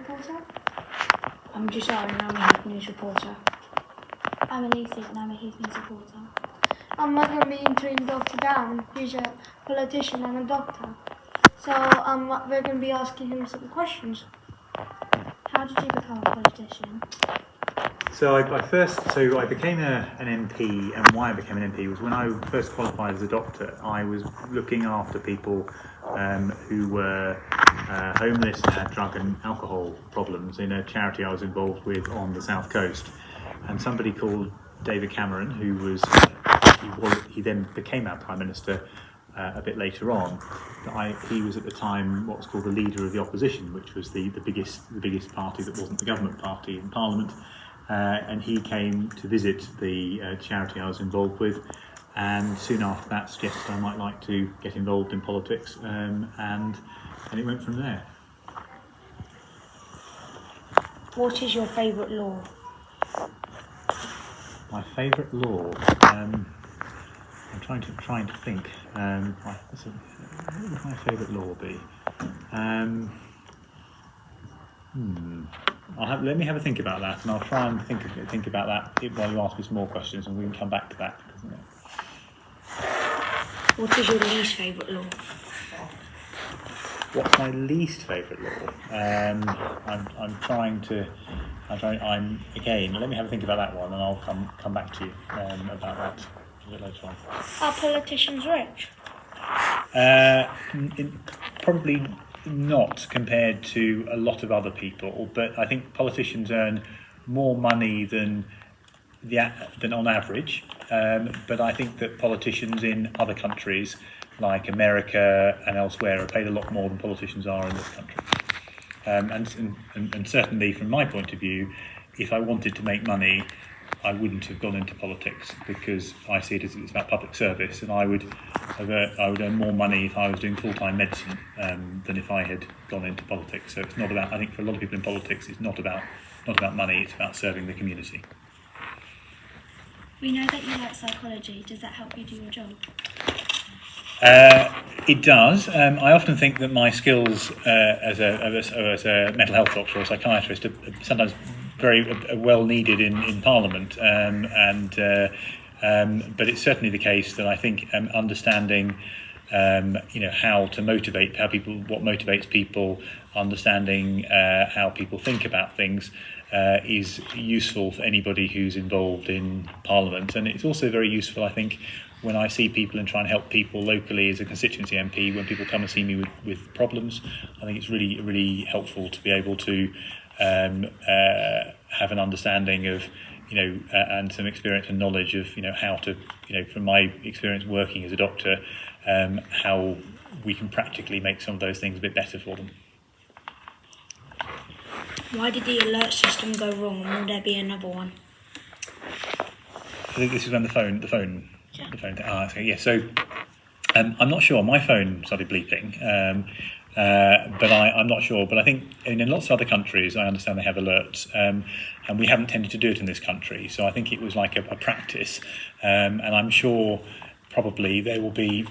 reporter? I'm Josiah and I'm a Heath News reporter. I'm Elisa and I'm a Heath News reporter. I'm going to be interviewing Dr. Dan, who's a politician and a doctor. So we're going to be asking him some questions. How did you become a politician? So I became an MP, and why I became an MP was when I first qualified as a doctor, I was looking after people who were homeless and had drug and alcohol problems in a charity I was involved with on the south coast. And somebody called David Cameron, he then became our Prime Minister a bit later on. He was at the time what was called the leader of the opposition, which was the biggest party that wasn't the government party in Parliament. And he came to visit the charity I was involved with, and soon after that suggested I might like to get involved in politics, and it went from there. What is your favourite law? My favourite law? I'm trying to think. What would my favourite law be? Let me have a think about that, and I'll try and think about that while you ask me some more questions, and we can come back to that. What is your least favourite law? What's my least favourite law? Again, let me have a think about that one, and I'll come back to you about that a bit later on. Are politicians rich? Probably not compared to a lot of other people, but I think politicians earn more money than on average. But I think that politicians in other countries, like America and elsewhere, are paid a lot more than politicians are in this country. And certainly from my point of view, if I wanted to make money, I wouldn't have gone into politics, because I see it as it's about public service, and I would earn more money if I was doing full-time medicine than if I had gone into politics. So it's not about, I think for a lot of people in politics, it's not about money, it's about serving the community. We know that you like psychology. Does that help you do your job? It does. I often think that my skills as a mental health doctor or psychiatrist are sometimes very well needed in Parliament, but it's certainly the case that I think understanding how to motivate what motivates people, understanding how people think about things is useful for anybody who's involved in Parliament. And it's also very useful, I think, when I see people and try and help people locally as a constituency MP. When people come and see me with problems, I think it's really, really helpful to be able to have an understanding of, and some experience and knowledge of, how to, from my experience working as a doctor, how we can practically make some of those things a bit better for them. Why did the alert system go wrong, and will there be another one? I think this is when the phone thing. Yeah. So I'm not sure. My phone started bleeping, but I'm not sure. But I think in lots of other countries, I understand they have alerts, and we haven't tended to do it in this country. So I think it was like a practice, and I'm sure probably there will be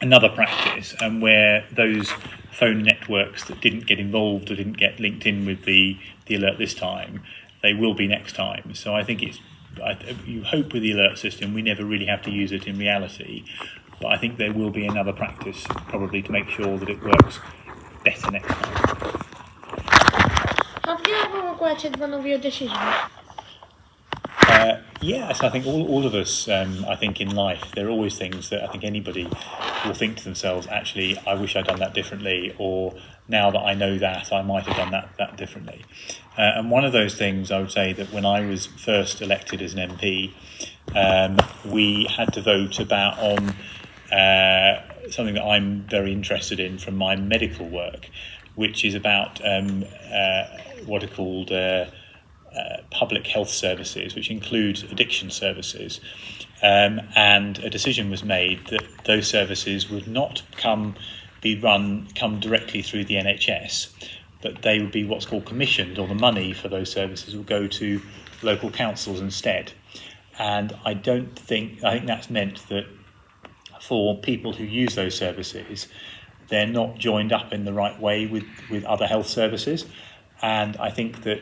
another practice, where those phone networks that didn't get involved or didn't get linked in with the alert this time, they will be next time. So I think you hope with the alert system we never really have to use it in reality, but I think there will be another practice probably to make sure that it works better next time. Have you ever regretted one of your decisions? Yes, I think all of us, I think in life, there are always things that I think anybody will think to themselves, actually, I wish I'd done that differently, or now that I know that, I might have done that differently. And one of those things, I would say that when I was first elected as an MP, we had to vote on something that I'm very interested in from my medical work, which is about what are called public health services, which include addiction services, and a decision was made that those services would not come directly through the NHS, but they would be what's called commissioned, or the money for those services will go to local councils instead. And I think that's meant that for people who use those services, they're not joined up in the right way with other health services. and I think that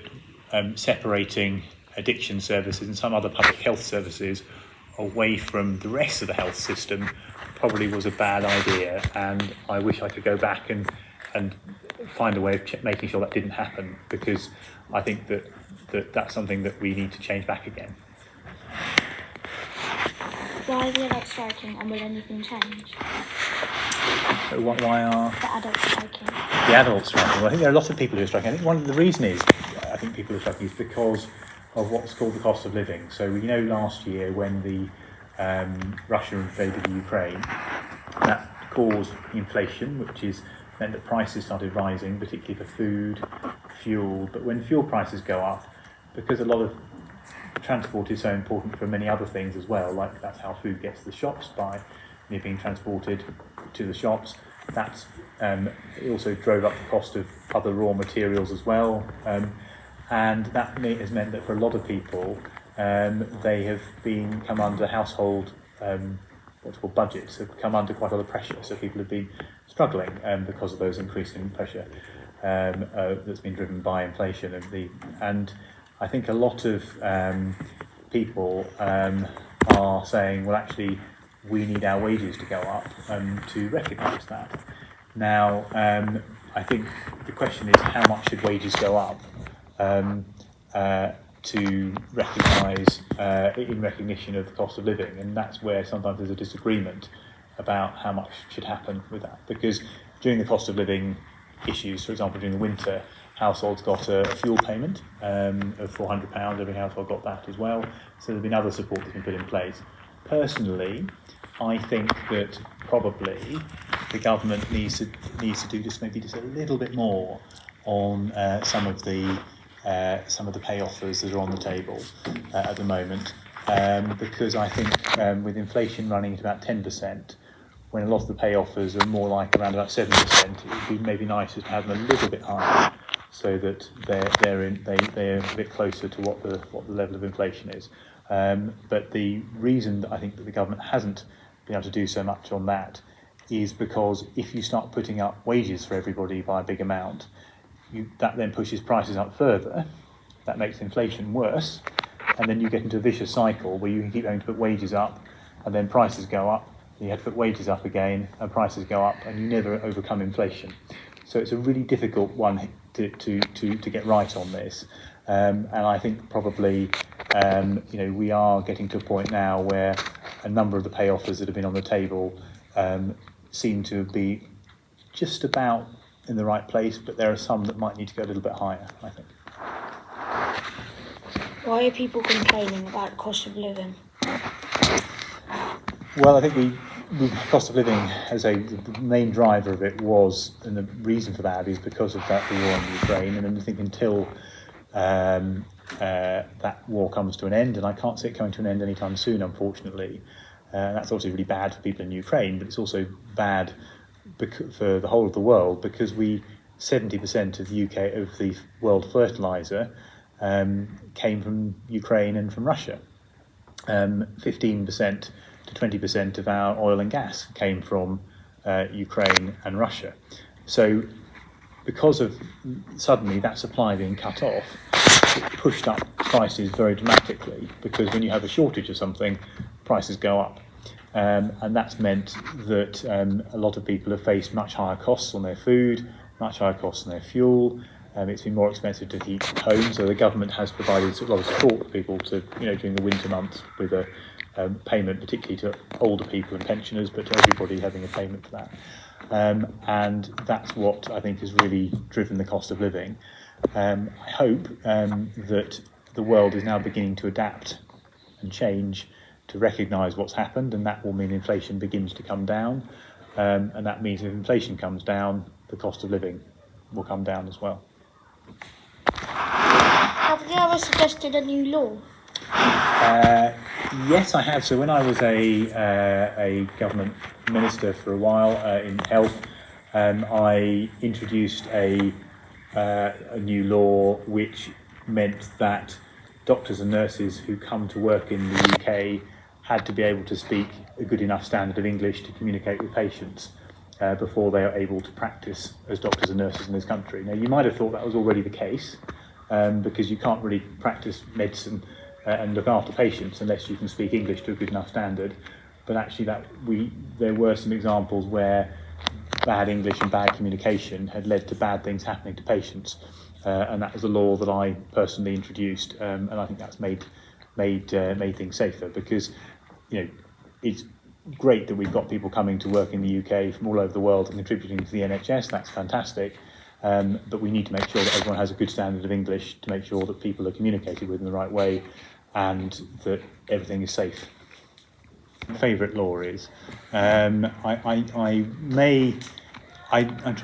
separating addiction services and some other public health services away from the rest of the health system probably was a bad idea, and I wish I could go back and find a way of making sure that didn't happen, because I think that's something that we need to change back again. Why are the adults striking, and will anything change? So why are The adults striking. the adults striking? Well, I think there are lots of people who are striking. I think one of the reason is I think people are striking is because of what's called the cost of living. So we know last year when the Russia invaded the Ukraine, that caused inflation, which is meant that prices started rising, particularly for food, fuel. But when fuel prices go up, because a lot of transport is so important for many other things as well, like that's how food gets to the shops by being transported to the shops. That's it also drove up the cost of other raw materials as well, and that has meant that for a lot of people, they have come under household what's called budgets, have come under quite a lot of pressure. So people have been struggling because of those increasing pressure that's been driven by inflation and I think a lot of people are saying, well, actually, we need our wages to go up to recognise that. Now, I think the question is how much should wages go up to recognise, in recognition of the cost of living, and that's where sometimes there's a disagreement about how much should happen with that. Because during the cost of living issues, for example, during the winter, households got a fuel payment of £400, every household got that as well. So there's been other support that's been put in place. Personally, I think that probably the government needs to do just a little bit more on some of the pay offers that are on the table at the moment, because I think with inflation running at about 10%, when a lot of the pay offers are more like around about 7%, it would be maybe nicer to have them a little bit higher, so that they're a bit closer to what the level of inflation is. But the reason that I think that the government hasn't been able to do so much on that is because if you start putting up wages for everybody by a big amount, that then pushes prices up further. That makes inflation worse, and then you get into a vicious cycle where you can keep having to put wages up, and then prices go up. You have to put wages up again, and prices go up, and you never overcome inflation. So it's a really difficult one to get right on this, and I think probably we are getting to a point now where a number of the pay offers that have been on the table seem to be just about in the right place, but there are some that might need to go a little bit higher, I think. Why are people complaining about the cost of living? Well, I think the cost of living as the main driver of it was, and the reason for that is because of the war in Ukraine, and I think until that war comes to an end, and I can't see it coming to an end anytime soon, unfortunately. That's obviously really bad for people in Ukraine, but it's also bad for the whole of the world, because 70% of the world fertiliser came from Ukraine and from Russia. 15% to 20% of our oil and gas came from Ukraine and Russia. So because of suddenly that supply being cut off, it pushed up prices very dramatically, because when you have a shortage of something, prices go up. And that's meant that a lot of people have faced much higher costs on their food, much higher costs on their fuel. It's been more expensive to heat homes, so the government has provided a lot of support for people to, during the winter months, with a payment, particularly to older people and pensioners, but to everybody having a payment for that. And that's what I think has really driven the cost of living. I hope that the world is now beginning to adapt and change to recognise what's happened, and that will mean inflation begins to come down. And that means if inflation comes down, the cost of living will come down as well. Have you ever suggested a new law? Yes, I have. So when I was a government minister for a while in health, I introduced a new law which meant that doctors and nurses who come to work in the UK had to be able to speak a good enough standard of English to communicate with patients. before they are able to practice as doctors and nurses in this country. Now, you might have thought that was already the case, because you can't really practice medicine and look after patients unless you can speak English to a good enough standard. But actually, there were some examples where bad English and bad communication had led to bad things happening to patients, and that was a law that I personally introduced, and I think that's made things safer, because it's great that we've got people coming to work in the UK from all over the world and contributing to the NHS. That's fantastic. But we need to make sure that everyone has a good standard of English, to make sure that people are communicated with in the right way and that everything is safe. Favourite law is, I'm trying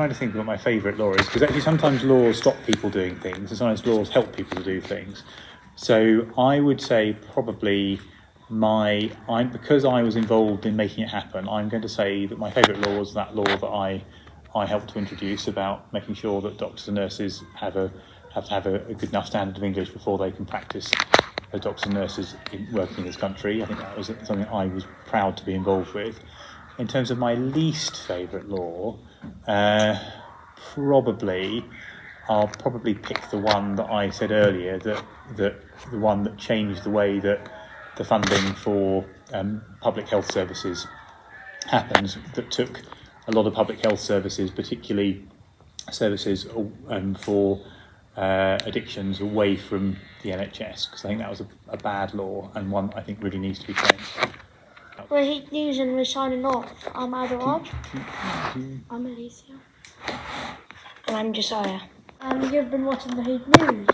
to think of what my favourite law is, because actually sometimes laws stop people doing things and sometimes laws help people to do things. So I would say probably because I was involved in making it happen, I'm going to say that my favourite law is that law that I helped to introduce about making sure that doctors and nurses have to have a good enough standard of English before they can practice as doctors and nurses working in this country. I think that was something I was proud to be involved with. In terms of my least favourite law, I'll probably pick the one that I said earlier, that the one that changed the way that the funding for public health services happens, that took a lot of public health services, particularly services for addictions, away from the NHS, because I think that was a bad law and one I think really needs to be changed. We're Heath News and we're signing off. I'm Adaraj. I'm Alicia. And I'm Josiah. And you've been watching the Heath News.